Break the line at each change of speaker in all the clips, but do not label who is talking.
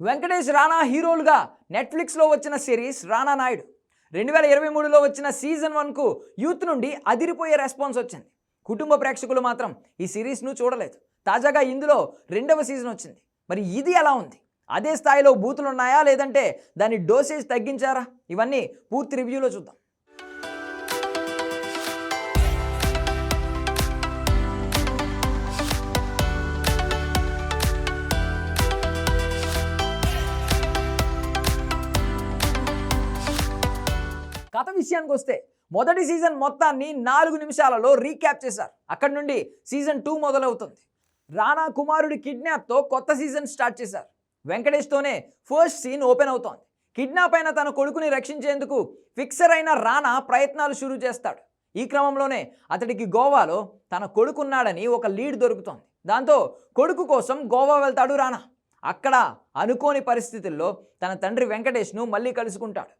వెంకటేష్ రానా హీరోలుగా నెట్ఫ్లిక్స్లో వచ్చిన సిరీస్ రానా నాయుడు 2023లో వచ్చిన సీజన్ 1కు యూత్ నుండి అదిరిపోయే రెస్పాన్స్ వచ్చింది. కుటుంబ ప్రేక్షకులు మాత్రం ఈ సిరీస్ను చూడలేదు. తాజాగా ఇందులో 2వ సీజన్ వచ్చింది. మరి ఇది ఎలా ఉంది? అదే స్థాయిలో బూతులు ఉన్నాయా లేదంటే దాని డోసేజ్ తగ్గించారా? ఇవన్నీ పూర్తి రివ్యూలో చూద్దాం. కథ విషయానికి వస్తే మొదటి సీజన్ మొత్తాన్ని 4 నిమిషాలలో రీక్యాప్ చేశారు. అక్కడి నుండి సీజన్ 2 మొదలవుతుంది. రానా కుమారుడి కిడ్నాప్తో కొత్త సీజన్ స్టార్ట్ చేశారు. వెంకటేష్తోనే ఫస్ట్ సీన్ ఓపెన్ అవుతోంది. కిడ్నాప్ అయిన తన కొడుకుని రక్షించేందుకు ఫిక్సర్ అయిన రానా ప్రయత్నాలు షురూ చేస్తాడు. ఈ క్రమంలోనే అతడికి గోవాలో తన కొడుకున్నాడని ఒక లీడ్ దొరుకుతోంది. దాంతో కొడుకు కోసం గోవా వెళ్తాడు రానా. అక్కడ అనుకోని పరిస్థితుల్లో తన తండ్రి వెంకటేష్ను మళ్ళీ కలుసుకుంటాడు.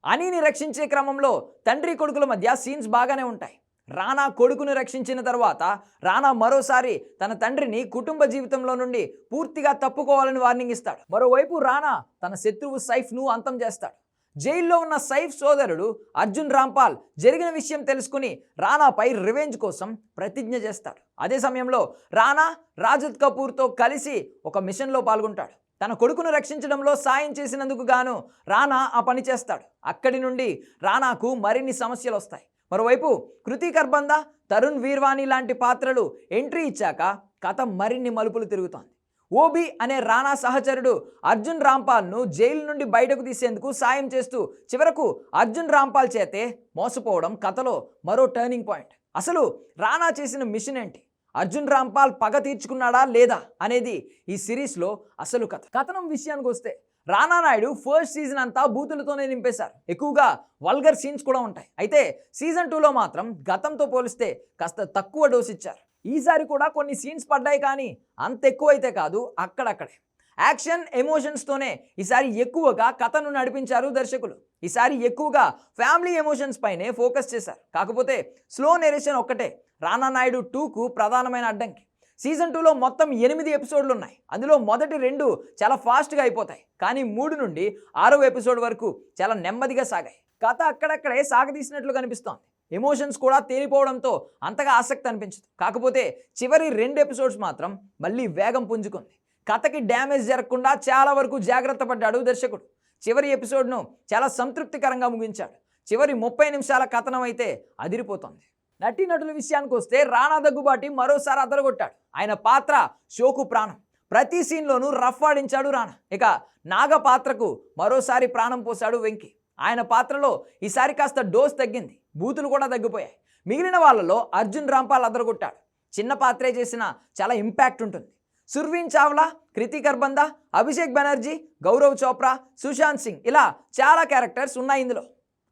అనిని రక్షించే క్రమంలో తండ్రి కొడుకుల మధ్య సీన్స్ బాగానే ఉంటాయి. రానా కొడుకును రక్షించిన తర్వాత రానా మరోసారి తన తండ్రిని కుటుంబ జీవితంలో నుండి పూర్తిగా తప్పుకోవాలని వార్నింగ్ ఇస్తాడు. మరోవైపు రానా తన శత్రువు సైఫ్ను అంతం చేస్తాడు. జైల్లో ఉన్న సైఫ్ సోదరుడు అర్జున్ రాంపాల్ జరిగిన విషయం తెలుసుకుని రానాపై రివెంజ్ కోసం ప్రతిజ్ఞ చేస్తాడు. అదే సమయంలో రానా రాజత్ కపూర్తో కలిసి ఒక మిషన్లో పాల్గొంటాడు. తన కొడుకును రక్షించడంలో సాయం చేసినందుకు గాను రానా ఆ పని చేస్తాడు. అక్కడి నుండి రానాకు మరిన్ని సమస్యలు వస్తాయి. మరోవైపు కృతి కర్బంద, తరుణ్ వీర్వాణి లాంటి పాత్రలు ఎంట్రీ ఇచ్చాక కథ మరిన్ని మలుపులు తిరుగుతోంది. ఓబీ అనే రానా సహచరుడు అర్జున్ రాంపాల్ను జైలు నుండి బయటకు తీసేందుకు సాయం చేస్తూ చివరకు అర్జున్ రాంపాల్ చేతే మోసపోవడం కథలో మరో టర్నింగ్ పాయింట్. అసలు రానా చేసిన మిషన్ ఏంటి? అర్జున్ రాంపాల్ పగ తీర్చుకున్నాడా లేదా అనేది ఈ సిరీస్లో అసలు కథ. కథనం విషయానికి వస్తే రానా నాయుడు ఫస్ట్ సీజన్ అంతా బూతులతోనే నింపేశారు. ఎక్కువగా వల్గర్ సీన్స్ కూడా ఉంటాయి. అయితే సీజన్ 2లో మాత్రం గతంతో పోలిస్తే కాస్త తక్కువ డోస్ ఇచ్చారు. ఈసారి కూడా కొన్ని సీన్స్ పడ్డాయి, కానీ అంత ఎక్కువ అయితే కాదు, అక్కడక్కడే. యాక్షన్ ఎమోషన్స్తోనే ఈసారి ఎక్కువగా కథను నడిపించారు దర్శకులు. ఈసారి ఎక్కువగా ఫ్యామిలీ ఎమోషన్స్ పైనే ఫోకస్ చేశారు. కాకపోతే స్లో నెరేషన్ ఒక్కటే రానా నాయుడు 2కు ప్రధానమైన అడ్డంకి. సీజన్ 2లో మొత్తం 8 ఎపిసోడ్లు ఉన్నాయి. అందులో మొదటి 2 చాలా ఫాస్ట్గా అయిపోతాయి, కానీ 3 నుండి 6వ ఎపిసోడ్ వరకు చాలా నెమ్మదిగా సాగాయి. కథ అక్కడక్కడే సాగదీసినట్లు కనిపిస్తోంది. ఎమోషన్స్ కూడా తేలిపోవడంతో అంతగా ఆసక్తి అనిపించదు. కాకపోతే చివరి 2 ఎపిసోడ్స్ మాత్రం మళ్ళీ వేగం పుంజుకుంది. కథకి డ్యామేజ్ జరగకుండా చాలా వరకు జాగ్రత్త పడ్డాడు దర్శకుడు. చివరి ఎపిసోడ్ను చాలా సంతృప్తికరంగా ముగించాడు. చివరి 30 నిమిషాల కథనం అయితే అదిరిపోతుంది. నటీనటుల విషయానికి వస్తే రానా దగ్గుబాటి మరోసారి అదరగొట్టాడు. ఆయన పాత్ర షోకు ప్రాణం. ప్రతి సీన్లోనూ రఫ్ ఆడించాడు రానా. ఇక నాగ పాత్రకు మరోసారి ప్రాణం పోశాడు వెంకీ. ఆయన పాత్రలో ఈసారి కాస్త డోస్ తగ్గింది, బూతులు కూడా తగ్గిపోయాయి. మిగిలిన వాళ్ళలో అర్జున్ రాంపాల్ అదరగొట్టాడు. చిన్న పాత్రే చేసినా చాలా ఇంపాక్ట్ ఉంటుంది. సుర్వీన్ చావ్లా, కృతి కర్బంద, అభిషేక్ బెనర్జీ, గౌరవ్ చోప్రా, సుశాంత్ సింగ్ ఇలా చాలా క్యారెక్టర్స్ ఉన్నాయి ఇందులో.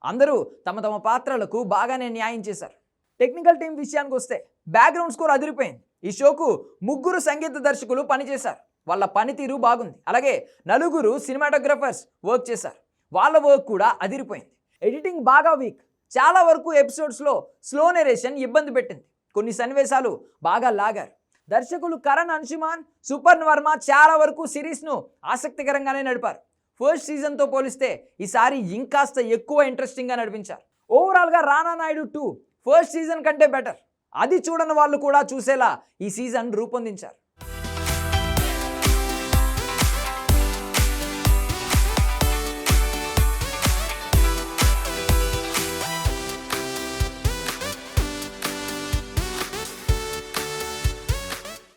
అందరూ తమ తమ పాత్రలకు బాగానే న్యాయం చేశారు. టెక్నికల్ టీం విషయానికి వస్తే బ్యాక్గ్రౌండ్ స్కోర్ అదిరిపోయింది. ఈ షోకు 3 సంగీత దర్శకులు పనిచేశారు. వాళ్ళ పనితీరు బాగుంది. అలాగే 4 సినిమాటోగ్రఫర్స్ వర్క్ చేశారు. వాళ్ళ వర్క్ కూడా అదిరిపోయింది. ఎడిటింగ్ బాగా వీక్. చాలా వరకు ఎపిసోడ్స్లో స్లో నెరేషన్ ఇబ్బంది పెట్టింది. కొన్ని సన్నివేశాలు బాగా లాగారు. దర్శకులు కరణ్ అంశుమాన్, సుపర్ణ వర్మ చాలా వరకు సిరీస్ను ఆసక్తికరంగానే నడిపారు. ఫస్ట్ సీజన్తో పోలిస్తే ఈసారి ఇంకాస్త ఎక్కువ ఇంట్రెస్టింగ్గా నడిపించారు. ఓవరాల్గా రానా నాయుడు 2 ఫస్ట్ సీజన్ కంటే బెటర్. అది చూడని వాళ్ళు కూడా చూసేలా ఈ సీజన్ రూపొందించారు.